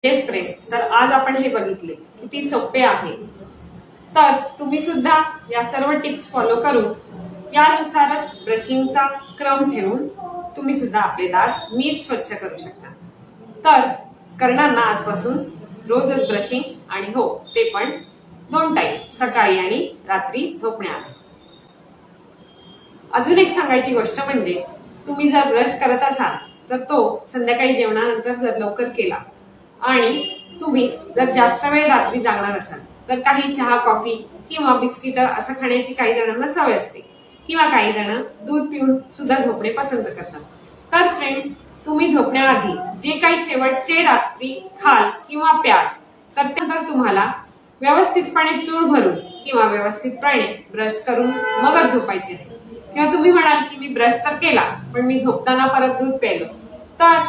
Yes friends, तर आज आपण हे बघितले किती सोपे आहे. तर तुम्ही सुद्धा या सर्व टिप्स फॉलो करून यानुसारच ब्रशिंगचा क्रम ठेवून तुम्ही सुद्धा आपले दात नीट स्वच्छ करू शकता. तर करणार ना आजपासून रोजच ब्रशिंग, आणि हो ते पण 2 टाइम, सकाळी आणि रात्री झोपण्याआधी. अजून एक सांगायची गोष्ट म्हणजे तुम्ही जर ब्रश करत असाल तर तो संध्याकाळी जेवणानंतर जर लवकर केला आणि तुम्ही जर जास्त वेळ रात्री जागणार असाल तर काही चहा, कॉफी किंवा बिस्किट असं खाण्याची काही जणांना सवय असते, किंवा काही जण दूध पिऊन सुद्धा झोपणे पसंत करतात. तर फ्रेंड्स, तुम्ही झोपण्याआधी जे काही शेवटचे रात्री खाल किंवा प्याल तर त्यानंतर तुम्हाला व्यवस्थितपणे चूळ भरून किंवा व्यवस्थितपणे ब्रश करून मगच झोपायचे. किंवा तुम्ही म्हणाल की मी ब्रश तर केला पण मी झोपताना परत दूध प्यायलो, तर